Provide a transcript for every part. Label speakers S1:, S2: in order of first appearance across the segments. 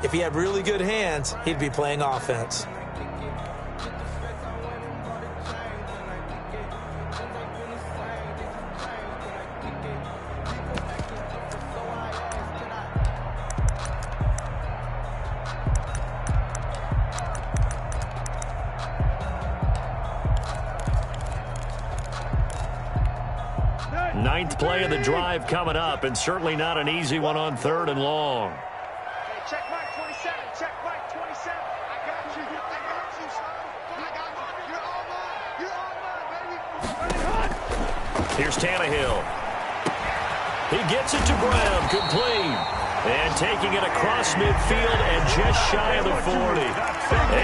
S1: If he had really good hands, he'd be playing offense.
S2: Ninth play of the drive coming up, and certainly not an easy one on 3rd and long.
S3: Hey, check Mike 27. Check Mike 27. I got you. I got you, son. I got you. You're all mine. You're all mine, baby.
S2: Here's Tannehill. He gets it to Brown, complete. And taking it across midfield and just shy of the 40.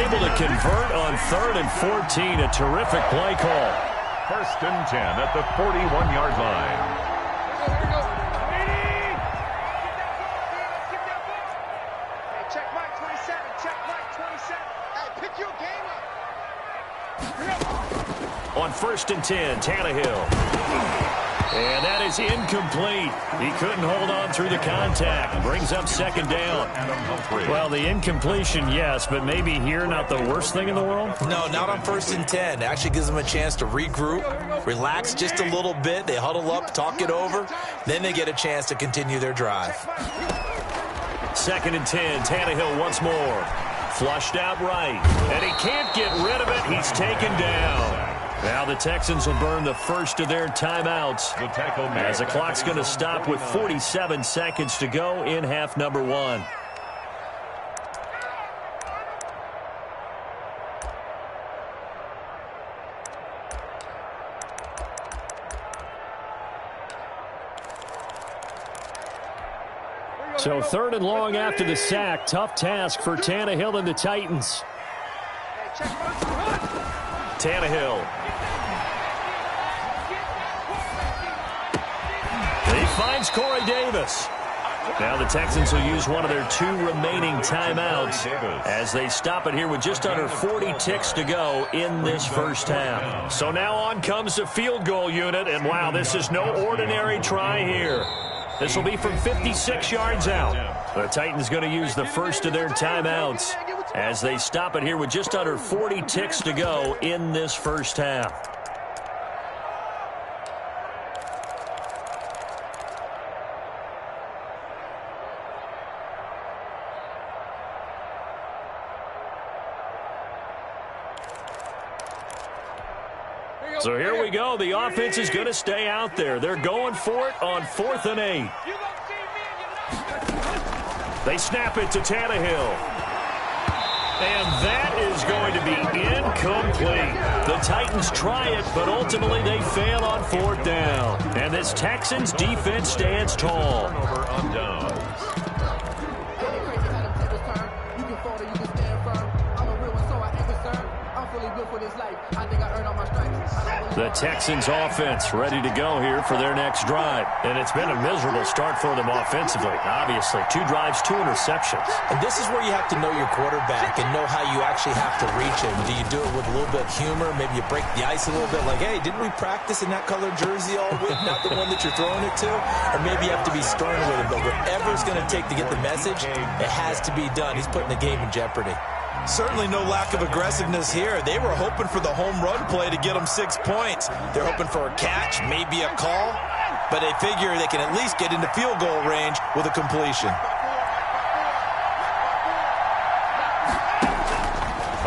S2: Able to convert on 3rd and 14. A terrific play call.
S4: 1st and 10 at the 41-yard line.
S3: Here we go. Hey, check Mike 27. Check Mike 27. Hey, pick your game up.
S2: On 1st and 10, Tannehill. And that is incomplete. He couldn't hold on through the contact. Brings up 2nd down. Well, the incompletion, yes, but maybe here not the worst thing in the world?
S1: No, not on 1st and 10. It actually gives them a chance to regroup, relax just a little bit. They huddle up, talk it over. Then they get a chance to continue their drive.
S2: 2nd and 10, Tannehill once more. Flushed out right. And he can't get rid of it. He's taken down. Now the Texans will burn the first of their timeouts as the clock's going to stop with 47 seconds to go in half number 1. So 3rd and long after the sack. Tough task for Tannehill and the Titans. Tannehill. He finds Corey Davis. Now the Texans will use one of their 2 remaining timeouts as they stop it here with just under 40 ticks to go in this first half. So now on comes the field goal unit, and wow, this is no ordinary try here. This will be from 56 yards out. The Titans going to use the first of their timeouts as they stop it here with just under 40 ticks to go in this first half. So here we go. The offense is going to stay out there. They're going for it on 4th and 8. They snap it to Tannehill. And that is going to be incomplete. The Titans try it, but ultimately they fail on 4th down. And this Texans defense stands tall.
S4: Turnover on downs.
S2: The Texans offense ready to go here for their next drive. And it's been a miserable start for them offensively. Obviously, 2 drives, 2 interceptions.
S1: And this is where you have to know your quarterback and know how you actually have to reach him. Do you do it with a little bit of humor? Maybe you break the ice a little bit like, hey, didn't we practice in that colored jersey all week? Not the one that you're throwing it to? Or maybe you have to be stern with him. But whatever it's going to take to get the message, it has to be done. He's putting the game in jeopardy. Certainly no lack of aggressiveness here. They were hoping for the home run play to get them 6 points. They're hoping for a catch, maybe a call, but they figure they can at least get into field goal range with a completion.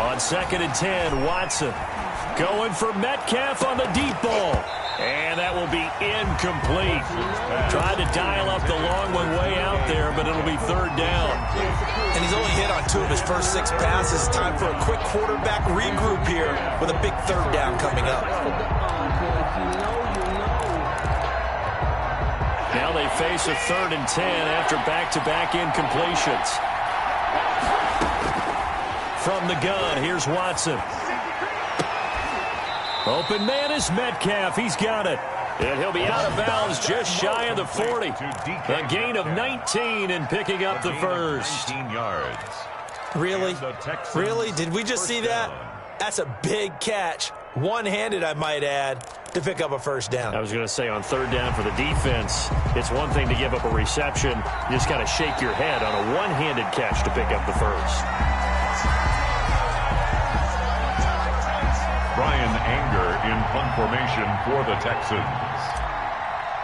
S2: On 2nd and 10, Watson going for Metcalf on the deep ball. And that will be incomplete. Tried to dial up the long one way out there, but it'll be 3rd down.
S1: And he's only hit on 2 of his first 6 passes. Time for a quick quarterback regroup here with a big 3rd down coming up.
S2: Now they face a 3rd and 10 after back-to-back incompletions. From the gun, here's Watson. Open man is Metcalf. He's got it. And he'll be out of bounds just shy of the 40. A gain of 19 and picking up the first.
S4: 19 yards.
S1: Really? Really? Did we just see that? That's a big catch. One-handed, I might add. to pick up a first down.
S2: I was going to say on third down for the defense, it's one thing to give up a reception. You just got to shake your head on a one-handed catch to pick up the first.
S4: Brian Anger in punt formation for the Texans.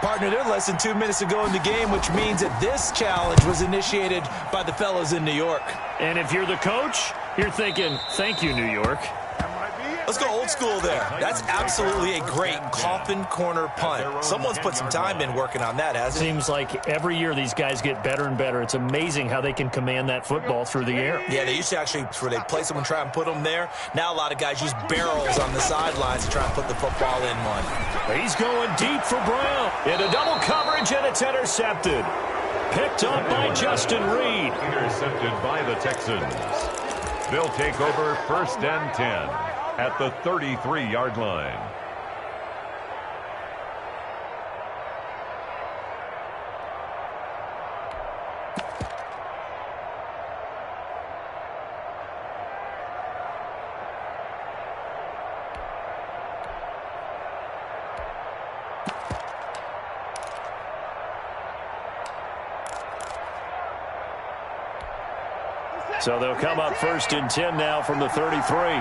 S1: Partner, they're less than 2 minutes ago in the game, which means that this challenge was initiated by the fellas in New York.
S2: And if you're the coach, you're thinking, thank you, New York.
S1: Let's go old school there. That's absolutely a great coffin corner punt. Someone's put some time in working on that, hasn't it?
S2: Seems like every year these guys get better and better. It's amazing how they can command that football through the air.
S1: Yeah, they used to actually, where they play someone, try and put them there. Now a lot of guys use barrels on the sidelines to try and put the football in one.
S2: He's going deep for Brown. Into double coverage, and it's intercepted. Picked up by Justin Reed.
S4: Intercepted by the Texans. They'll take over 1st and 10 at the 33-yard line.
S2: So they'll come up 1st and 10 now from the 33.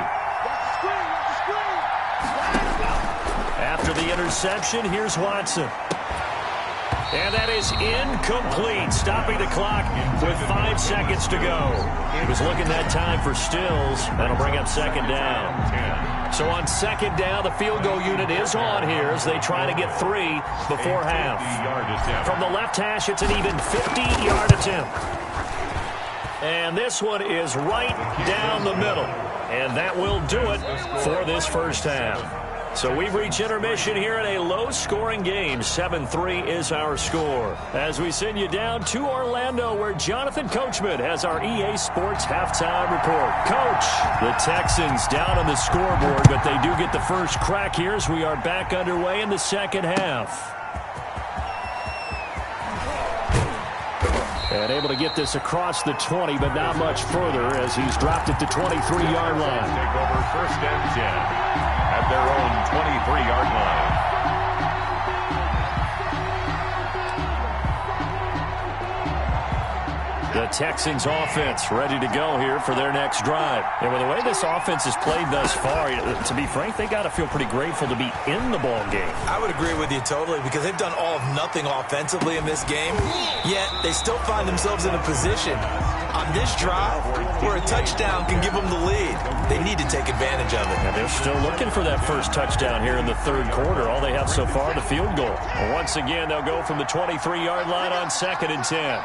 S2: After the interception, here's Watson. And that is incomplete, stopping the clock with 5 seconds to go. He was looking that time for Stills. That'll bring up 2nd down. So on 2nd down, the field goal unit is on here as they try to get 3 before half. From the left hash, it's an even 50-yard attempt. And this one is right down the middle. And that will do it for this first half. So we've reached intermission here in a low-scoring game. 7-3 is our score. As we send you down to Orlando, where Jonathan Coachman has our EA Sports halftime report. Coach, the Texans down on the scoreboard, but they do get the first crack here as we are back underway in the second half. And able to get this across the 20, but not much further as he's dropped it to 23-yard line.
S4: Take over 1st and 10 at their own 23-yard line.
S2: The Texans offense ready to go here for their next drive. And with the way this offense has played thus far, to be frank, they got to feel pretty grateful to be in the ball game.
S1: I would agree with you totally because they've done all of nothing offensively in this game, yet they still find themselves in a position on this drive where a touchdown can give them the lead. They need to take advantage of it.
S2: And they're still looking for that first touchdown here in the 3rd quarter. All they have so far, the field goal. And once again, they'll go from the 23-yard line on 2nd and 10.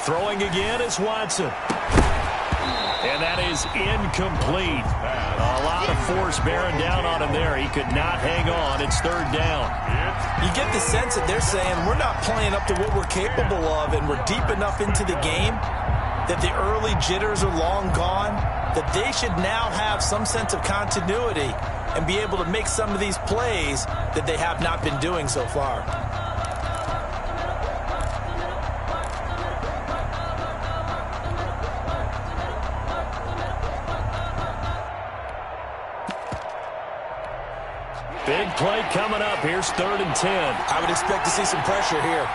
S2: Throwing again is Watson. And that is incomplete. A lot of force bearing down on him there. He could not hang on. It's 3rd down.
S1: You get the sense that they're saying we're not playing up to what we're capable of, and we're deep enough into the game that the early jitters are long gone, that they should now have some sense of continuity and be able to make some of these plays that they have not been doing so far.
S2: Big play coming up. Here's 3rd and 10.
S1: I would expect to see some pressure here.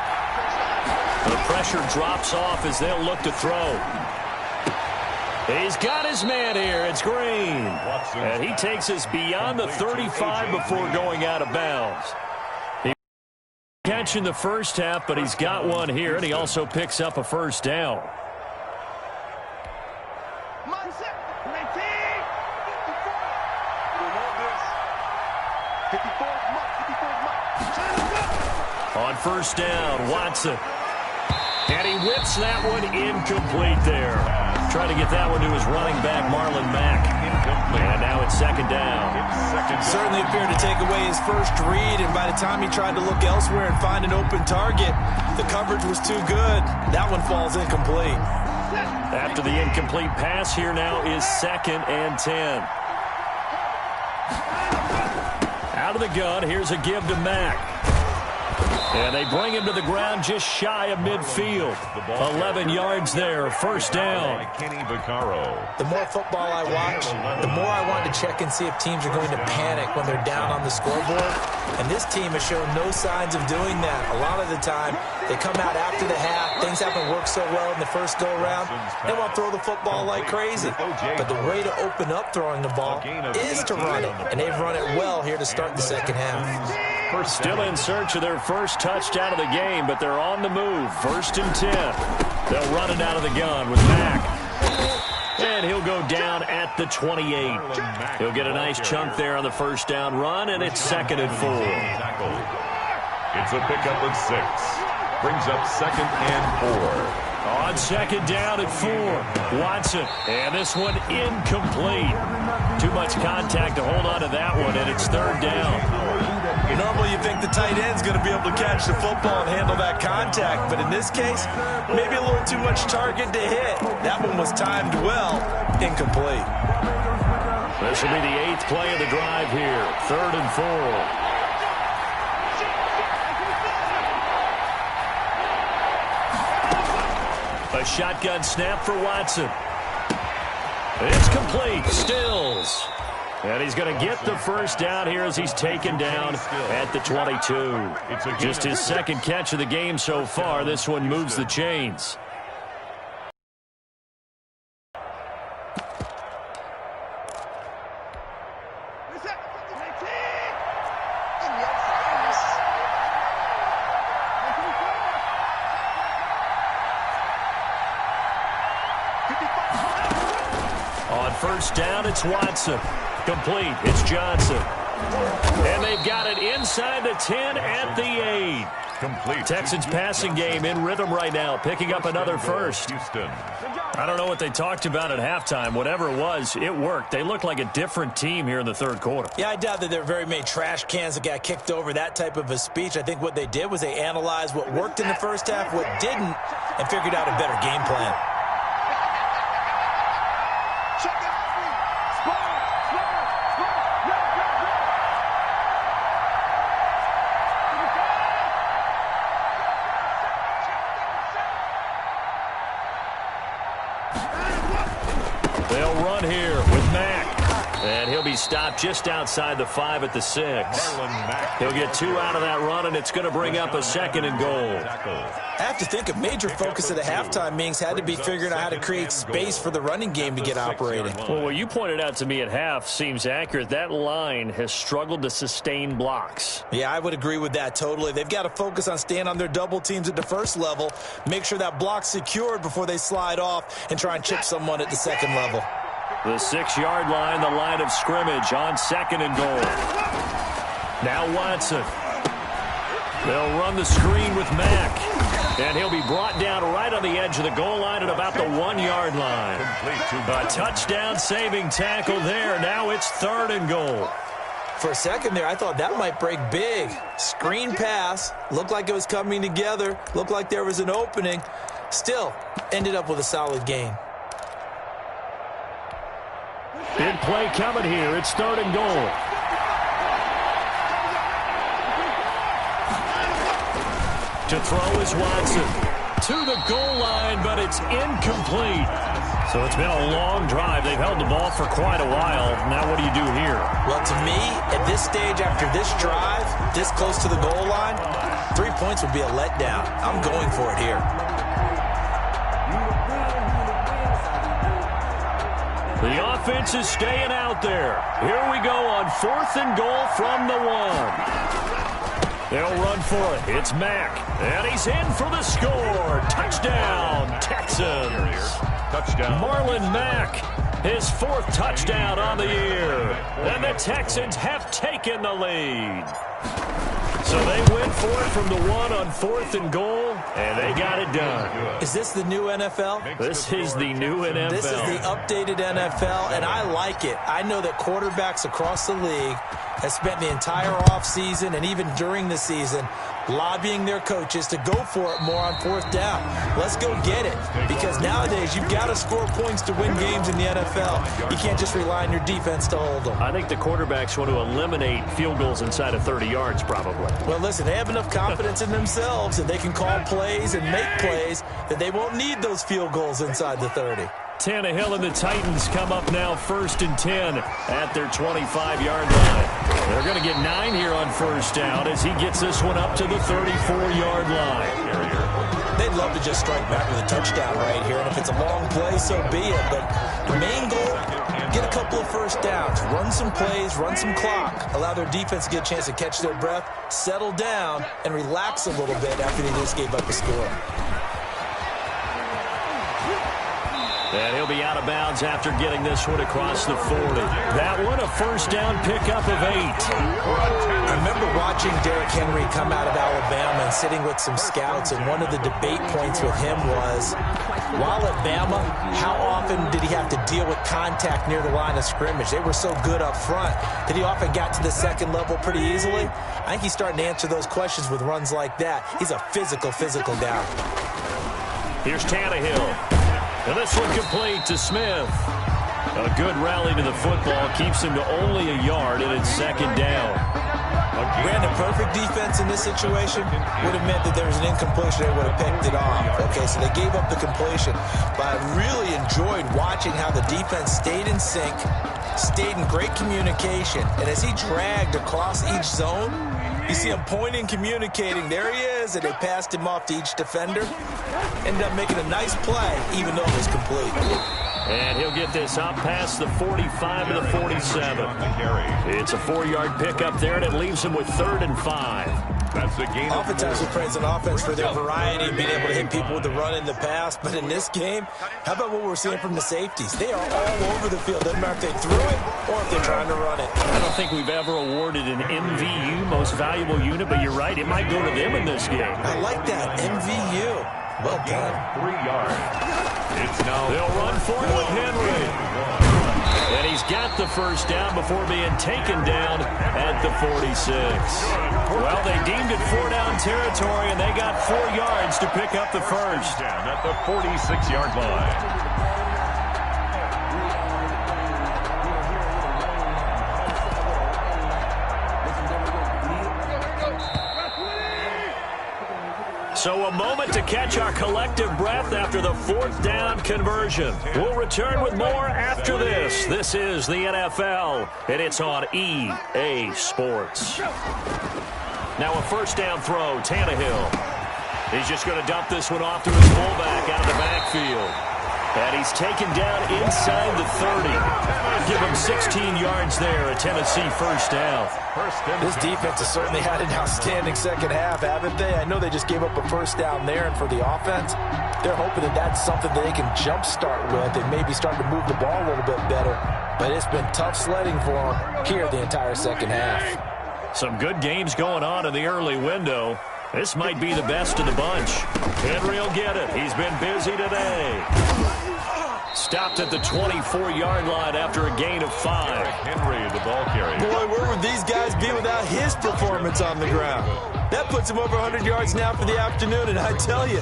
S2: The pressure drops off as they'll look to throw. He's got his man here. It's Green. And he takes us beyond the 35 before going out of bounds. He catch in the first half, but he's got one here, and he also picks up a first down. On 1st down, Watson. And he whips that one incomplete there. Trying to get that one to his running back, Marlon Mack. And now it's 2nd down.
S1: Certainly appeared to take away his first read, and by the time he tried to look elsewhere and find an open target, the coverage was too good. That one falls incomplete.
S2: After the incomplete pass, here now is 2nd and 10. Out of the gun, here's a give to Mack. And they bring him to the ground just shy of midfield. 11 yards there, first down.
S1: The more football I watch, the more I want to check and see if teams are going to panic when they're down on the scoreboard. And this team has shown no signs of doing that. A lot of the time, they come out after the half. Things haven't worked so well in the first go-around. They want to throw the football like crazy. But the way to open up throwing the ball is to run it. And they've run it well here to start the second half.
S2: Still in search of their first touchdown of the game, but they're on the move. 1st and 10. They'll run it out of the gun with Mack. And he'll go down at the 28. He'll get a nice chunk there on the first down run, and it's 2nd and 4.
S4: It's a pickup of 6. Brings up 2nd and 4.
S2: On 2nd down at 4. Watson. And this one incomplete. Too much contact to hold on to that one, and it's 3rd down.
S1: Normally you think the tight end's going to be able to catch the football and handle that contact, but in this case, maybe a little too much target to hit. That one was timed well, incomplete.
S2: This will be the 8th play of the drive here. 3rd and 4. A shotgun snap for Watson. It's complete. Stills. And he's going to get the first down here as he's taken down at the 22. Just his 2nd catch of the game so far. This one moves the chains. On 1st down, it's Watson. Complete. It's Johnson. And they've got it inside the 10 at the 8.
S4: Complete.
S2: Texans passing game in rhythm right now, picking up another first.
S4: Houston.
S2: I don't know what they talked about at halftime. Whatever it was, it worked. They look like a different team here in the 3rd quarter.
S1: Yeah, I doubt that there are very many trash cans that got kicked over, that type of a speech. I think what they did was they analyzed what worked in the first half, what didn't, and figured out a better game plan.
S2: They'll run here with Mack. And he'll be stopped just outside the 5 at the 6. He'll get 2 out of that run, and it's going to bring up a 2nd and goal.
S1: I have to think a major focus of the halftime meetings had to be figuring out how to create space for the running game to get operating.
S2: Well, what you pointed out to me at half seems accurate. That line has struggled to sustain blocks.
S1: Yeah, I would agree with that totally. They've got to focus on staying on their double teams at the first level, make sure that block's secured before they slide off and try and chip someone at the 2nd level.
S2: The 6-yard line, the line of scrimmage on 2nd and goal. Now Watson. They'll run the screen with Mack. And he'll be brought down right on the edge of the goal line at about the 1-yard line. A touchdown saving tackle there. Now it's 3rd and goal.
S1: For a second there, I thought that might break big. Screen pass. Looked like it was coming together. Looked like there was an opening. Still, ended up with a solid gain.
S2: Big play coming here. It's 3rd and goal. To throw is Watson. To the goal line, but it's incomplete. So it's been a long drive. They've held the ball for quite a while. Now what do you do here?
S1: Well, to me, at this stage, after this drive, this close to the goal line, 3 points would be a letdown. I'm going for it here.
S2: The offense is staying out there. Here we go on 4th and goal from the 1. They'll run for it. It's Mack. And he's in for the score. Touchdown, Texans.
S4: Touchdown.
S2: Marlon Mack, his 4th touchdown on the year. And the Texans have taken the lead. So they went for it from the 1 on 4th and goal, and they got it done.
S1: Is this the new NFL?
S2: This is the new NFL.
S1: This is the updated NFL, and I like it. I know that quarterbacks across the league has spent the entire offseason and even during the season lobbying their coaches to go for it more on 4th down. Let's go get it, because nowadays you've got to score points to win games in the NFL. You can't just rely on your defense to hold them.
S2: I think the quarterbacks want to eliminate field goals inside of 30 yards probably.
S1: Well, listen, they have enough confidence in themselves that they can call plays and make plays that they won't need those field goals inside the 30.
S2: Tannehill and the Titans come up now 1st and 10 at their 25-yard line. They're going to get 9 here on 1st down as he gets this one up to the 34-yard line.
S1: They'd love to just strike back with a touchdown right here, and if it's a long play, so be it. But the main goal, get a couple of 1st downs, run some plays, run some clock, allow their defense to get a chance to catch their breath, settle down, and relax a little bit after they just gave up a score.
S2: And he'll be out of bounds after getting this one across the 40. That one, a 1st down pickup of 8.
S1: I remember watching Derrick Henry come out of Alabama and sitting with some scouts, and one of the debate points with him was, while at Bama, how often did he have to deal with contact near the line of scrimmage? They were so good up front that he often got to the second level pretty easily. I think he's starting to answer those questions with runs like that. He's a physical guy.
S2: Here's Tannehill. And this one complete to Smith. A good rally to the football keeps him to only a yard, and it's 2nd down.
S1: Brandon, perfect defense in this situation would have meant that there was an incompletion. They would have picked it off. Okay, so they gave up the completion. But I really enjoyed watching how the defense stayed in sync, stayed in great communication. And as he dragged across each zone, you see him pointing, communicating. There he is, and they passed him off to each defender. Ended up making a nice play, even though it was complete.
S2: And he'll get this up past the 45 to the 47. It's a 4-yard pickup there, and it leaves him with 3rd and 5.
S4: That's the game.
S1: Oftentimes we praise an offense for their variety and being able to hit people with the run in the pass. But in this game, how about what we're seeing from the safeties? They are all over the field. Doesn't matter if they threw it or if they're trying to run it.
S2: I don't think we've ever awarded an MVU, most valuable unit, but you're right, it might go to them in this game.
S1: I like that, MVU. Well done.
S4: 3 yards. It's now.
S2: They'll run for it with Henry. And he's got the 1st down before being taken down at the 46. Well, they deemed it 4-down territory, and they got 4 yards to pick up the 1st.
S4: Down at the 46-yard line.
S2: So a moment to catch our collective breath after the 4th down conversion. We'll return with more after this. This is the NFL, and it's on EA Sports. Now a 1st down throw, Tannehill. He's just going to dump this one off to his fullback out of the backfield. And he's taken down inside the 30. Give him 16 yards there, a Tennessee 1st down.
S1: This defense has certainly had an outstanding second half, haven't they? I know they just gave up a 1st down there, and for the offense, they're hoping that that's something that they can jumpstart with and maybe start to move the ball a little bit better. But it's been tough sledding for them here the entire second half.
S2: Some good games going on in the early window. This might be the best of the bunch. Henry will get it. He's been busy today. Stopped at the 24-yard line after a gain of 5.
S4: Henry, the ball carrier.
S1: Boy, where would these guys be without his performance on the ground? That puts him over 100 yards now for the afternoon, and I tell you,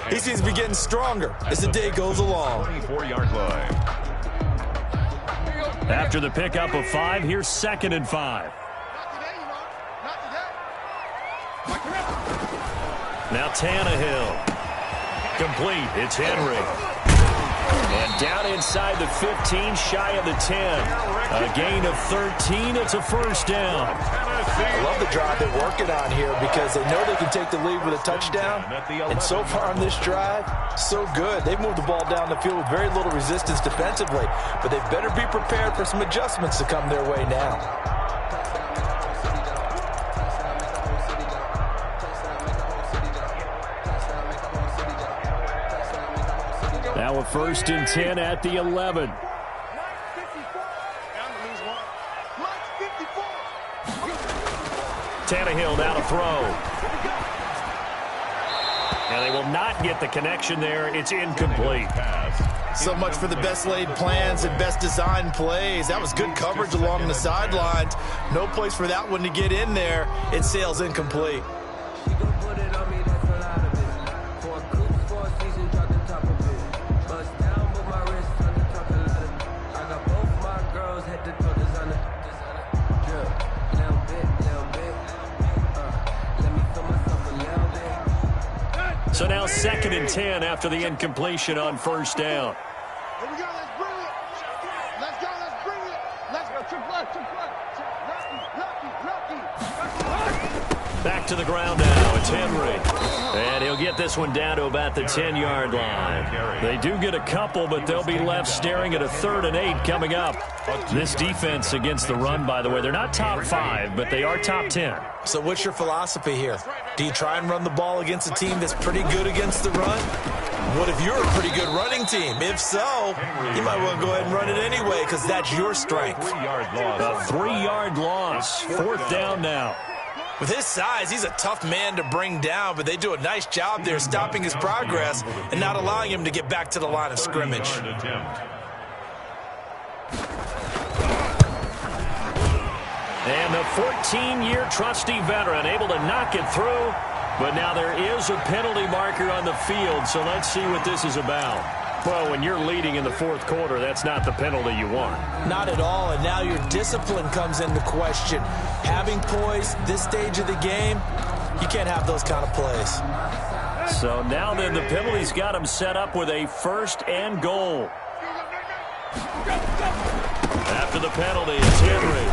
S1: he seems to be getting stronger as the day goes along.
S4: 24-yard line.
S2: After the pickup of 5, here's 2nd and 5. Now Tannehill. Complete. It's Henry. And down inside the 15, shy of the 10. A gain of 13. It's a 1st down.
S1: I love the drive they're working on here because they know they can take the lead with a touchdown. And so far on this drive, so good. They've moved the ball down the field with very little resistance defensively. But they better be prepared for some adjustments to come their way now.
S2: Now a 1st and 10 at the 11. Tannehill now to throw. And they will not get the connection there. It's incomplete.
S1: So much for the best laid plans and best designed plays. That was good coverage along the sidelines. No place for that one to get in there. It sails incomplete.
S2: So now 2nd and 10 after the incompletion on first down.
S3: Here we go, let's bring it. Let's go, let's bring it. Let's go, trick play. Lucky.
S2: Back to the ground now. It's Henry. And he'll get this one down to about the 10-yard line. They do get a couple, but they'll be left staring at a 3rd and 8 coming up. This defense against the run, by the way, they're not top 5, but they are top 10.
S1: So what's your philosophy here? Do you try and run the ball against a team that's pretty good against the run? What if you're a pretty good running team? If so, you might want to go ahead and run it anyway because that's your strength.
S2: A 3-yard loss. 4th down now.
S1: With his size, he's a tough man to bring down, but they do a nice job there stopping his progress and not allowing him to get back to the line of scrimmage.
S2: And the 14-year trusty veteran able to knock it through, but now there is a penalty marker on the field, so let's see what this is about. Well, when you're leading in the 4th quarter, that's not the penalty you want.
S1: Not at all, and now your discipline comes into question. Having poise this stage of the game, you can't have those kind of plays.
S2: So now then the penalty's got him set up with a 1st and goal. After the penalty, it's Henry.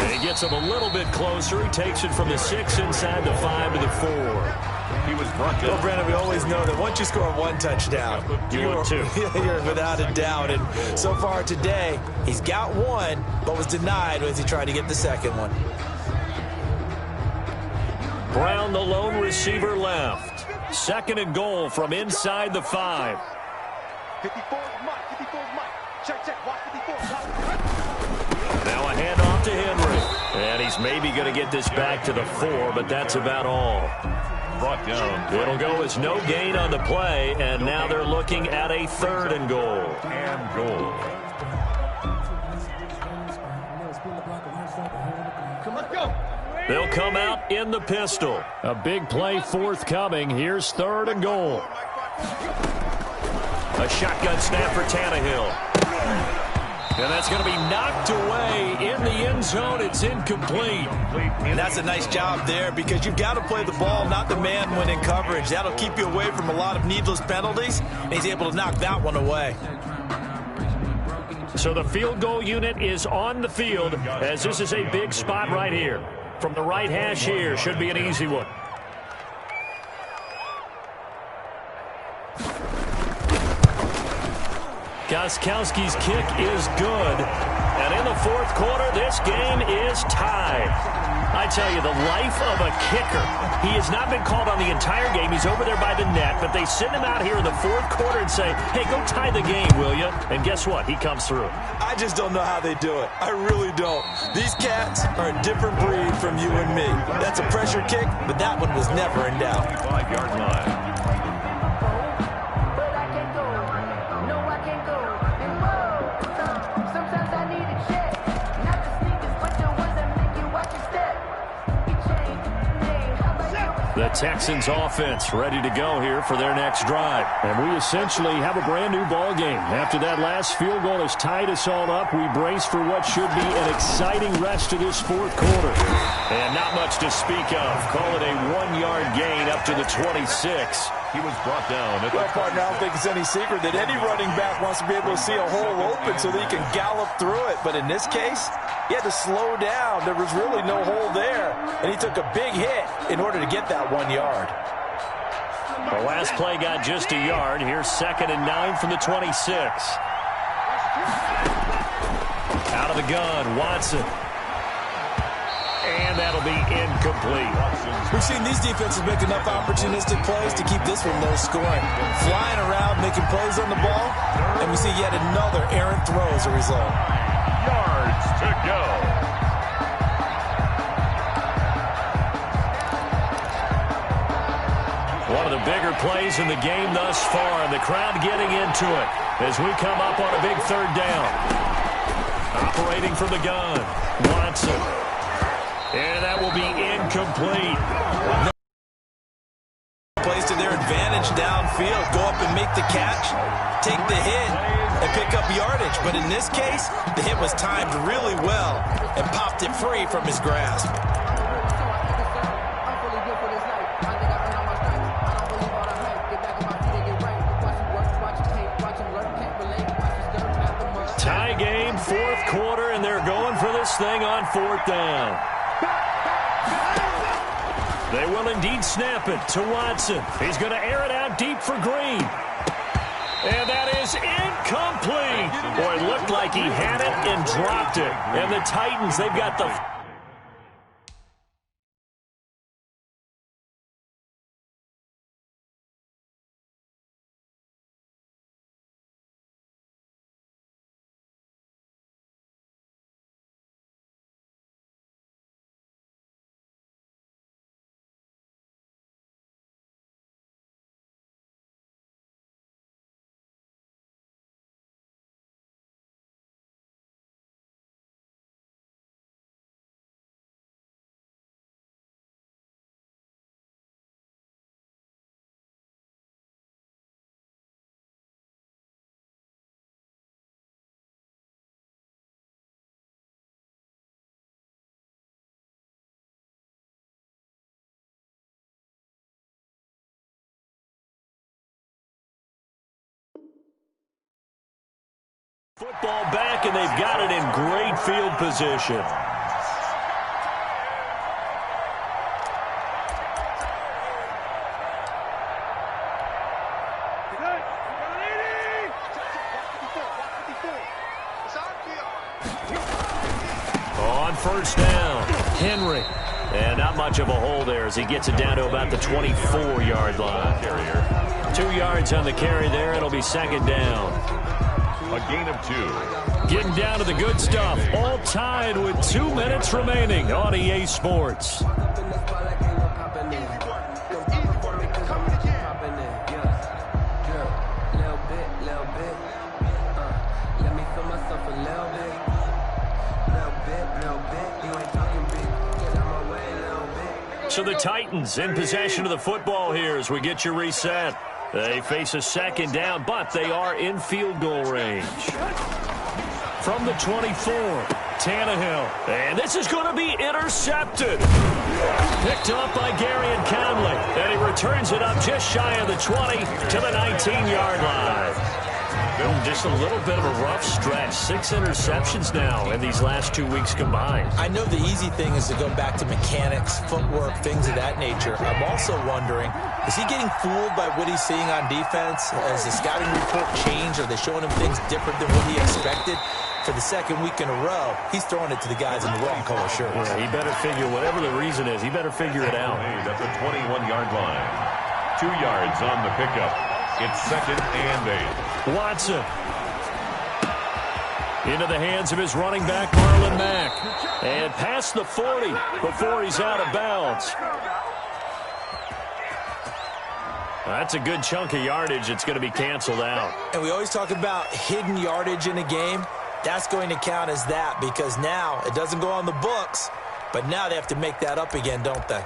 S2: And he gets him a little bit closer. He takes it from the 6 inside the 5 to the 4.
S4: He was brought down.
S1: Well, Brandon, we always know that once you score 1 touchdown,
S2: you're 2.
S1: You're without a doubt. And so far today, he's got 1, but was denied as he tried to get the 2nd one.
S2: Brown, the lone receiver, left. 2nd and goal from inside the 5.
S3: 54 is Mike. 54 is Mike. Check. Watch 54.
S2: Now a handoff to Henry. And he's maybe going to get this back to the 4, but that's about all.
S4: Brought down.
S2: It'll go as no gain on the play, and now they're looking at a 3rd and goal.
S3: Let's go.
S2: They'll come out in the pistol. A big play forthcoming. Here's 3rd and goal. A shotgun snap for Tannehill. And that's going to be knocked away in the end zone. It's incomplete.
S1: And that's a nice job there because you've got to play the ball, not the man when in coverage. That'll keep you away from a lot of needless penalties, and he's able to knock that one away.
S2: So the field goal unit is on the field as this is a big spot right here. From the right hash here, should be an easy one. Gostkowski's kick is good. And in the 4th quarter, this game is tied. I tell you, the life of a kicker. He has not been called on the entire game. He's over there by the net, but they send him out here in the 4th quarter and say, hey, go tie the game, will you? And guess what? He comes through.
S1: I just don't know how they do it. I really don't. These cats are a different breed from you and me. That's a pressure kick, but that one was never in doubt.
S4: 5-yard line.
S2: The Texans offense ready to go here for their next drive. And we essentially have a brand new ball game. After that last field goal has tied us all up, we brace for what should be an exciting rest to this 4th quarter. And not much to speak of. Call it a 1-yard gain up to the 26.
S4: He was brought down.
S1: Well, partner, I don't think it's any secret that any running back wants to be able to see a hole open so that he can gallop through it. But in this case, he had to slow down. There was really no hole there. And he took a big hit in order to get that 1 yard.
S2: The last play got just a yard. Here's 2nd and 9 from the 26. Out of the gun, Watson. And that'll be incomplete.
S1: We've seen these defenses make enough opportunistic plays to keep this one low scoring. Flying around, making plays on the ball, and we see yet another errant throw as a result.
S4: Yards to go.
S2: One of of the bigger plays in the game thus far, and the crowd getting into it as we come up on a big third down. Operating from the gun, Watson. And that will be incomplete.
S1: Plays to their advantage downfield. Go up and make the catch, take the hit, and pick up yardage. But in this case, the hit was timed really well and popped it free from his grasp.
S2: Tie game, fourth quarter, and they're going for this thing on fourth down. They will indeed snap it to Watson. He's going to air it out deep for Green. And that is incomplete. Boy, it looked like he had it and dropped it. And the Titans, they've got the... Football back, and they've got it in great field position. On first down, Henry. And not much of a hole there as he gets it down to about the 24-yard line. 2 yards on the carry there. It'll be second down.
S4: A gain of 2.
S2: Getting down to the good stuff. All tied with 2 minutes remaining on EA Sports. So the Titans in possession of the football here as we get you reset. They face a second down, but they are in field goal range. From the 24, Tannehill. And this is going to be intercepted. Picked up by Garyon Conley. And he returns it up just shy of the 20 to the 19-yard line. Just a little bit of a rough stretch. 6 interceptions now in these last 2 weeks combined.
S1: I know the easy thing is to go back to mechanics, footwork, things of that nature. I'm also wondering, is he getting fooled by what he's seeing on defense? Has the scouting report changed? Are they showing him things different than what he expected? For the second week in a row, he's throwing it to the guys in the wrong color shirts.
S2: Yeah, he better figure, whatever the reason is, he better figure it out.
S4: At the 21-yard line. 2 yards on the pickup. It's second and 8.
S2: Watson. Into the hands of his running back, Marlon Mack. And past the 40 before he's out of bounds. That's a good chunk of yardage. It's going to be canceled out.
S1: And we always talk about hidden yardage in a game. That's going to count as that because now it doesn't go on the books, but now they have to make that up again, don't they?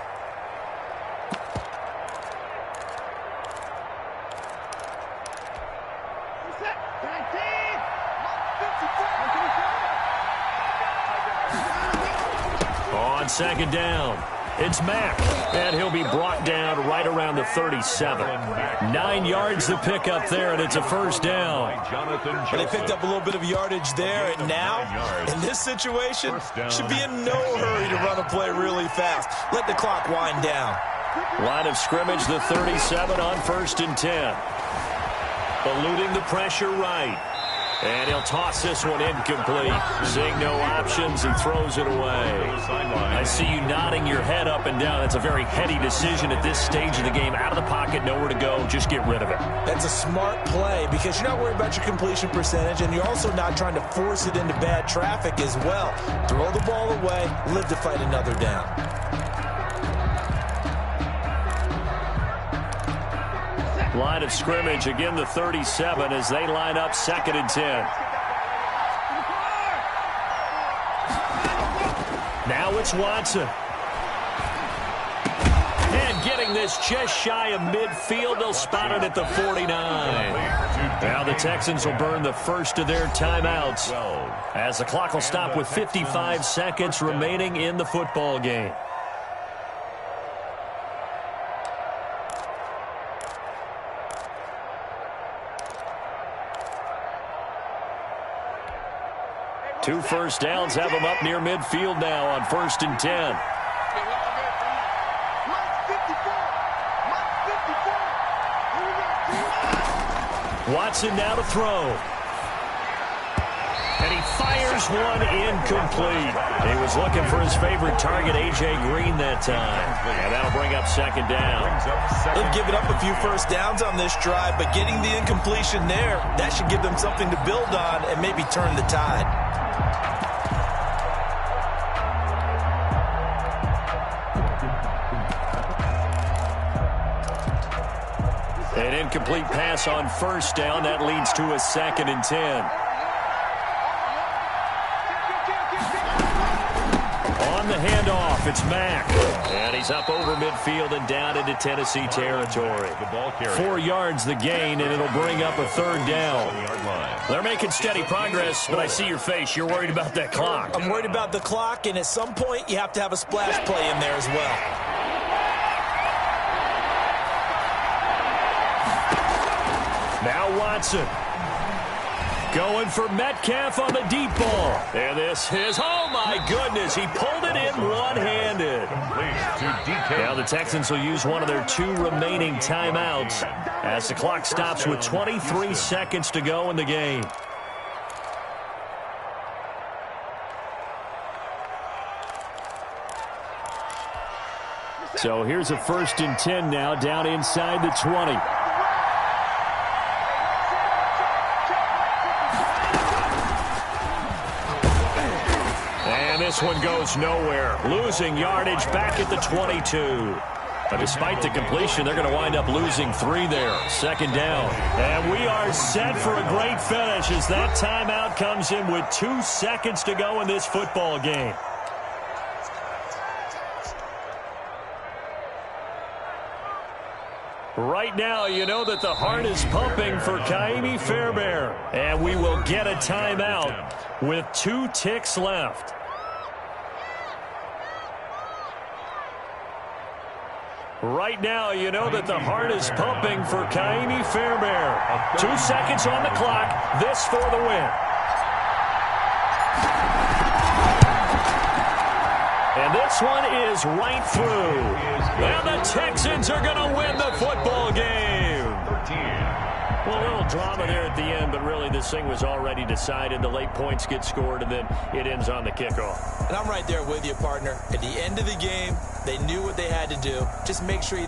S2: On second down, it's Mack, and he'll be brought down right around the 37. 9 yards to pick up there, and it's a first down.
S1: But they picked up a little bit of yardage there, and now, in this situation, should be in no hurry to run a play really fast. Let the clock wind down.
S2: Line of scrimmage, the 37 on 1st and 10. Eluding the pressure right. And he'll toss this one incomplete. Seeing no options, he throws it away. I see you nodding your head up and down. That's a very heady decision at this stage of the game. Out of the pocket, nowhere to go. Just get rid of it.
S1: That's a smart play because you're not worried about your completion percentage, and you're also not trying to force it into bad traffic as well. Throw the ball away, live to fight another down.
S2: Line of scrimmage, again the 37 as they line up 2nd and 10. Now it's Watson. And getting this just shy of midfield. They'll spot it at the 49. Now the Texans will burn the first of their timeouts as the clock will stop with 55 seconds remaining in the football game. Two first downs have them up near midfield now on 1st and 10. Watson now to throw. And he fires one incomplete. He was looking for his favorite target, A.J. Green, that time. And that'll bring up 2nd down.
S1: They've given up a few first downs on this drive, but getting the incompletion there, that should give them something to build on and maybe turn the tide.
S2: An incomplete pass on 1st down. That leads to a 2nd and 10. On the handoff, it's Mack. And he's up over midfield and down into Tennessee territory. 4 yards the gain, and it'll bring up a 3rd down. They're making steady progress, but I see your face. You're worried about that clock.
S1: I'm worried about the clock, and at some point, you have to have a splash play in there as well.
S2: Now Watson going for Metcalf on the deep ball. And this is, oh my goodness, he pulled it in one-handed. Now the Texans will use one of their 2 remaining timeouts as the clock stops with 23 seconds to go in the game. So here's a 1st and 10 now down inside the 20. This one goes nowhere. Losing yardage back at the 22. But despite the completion, they're going to wind up losing 3 there. 2nd down. And we are set for a great finish as that timeout comes in with 2 seconds to go in this football game. Right now, you know that the heart is pumping for Kaimi Fairbairn. And we will get a timeout with 2 ticks left. Right now, you know that the heart is pumping for Kaimi Fairbairn. 2 seconds on the clock. This for the win. And this one is right through. And the Texans are going to win the football game. Well, a little drama there at the end, but really this thing was already decided. The late points get scored, and then it ends on the kickoff.
S1: And I'm right there with you, partner. At the end of the game, they knew what they had to do. Just make sure you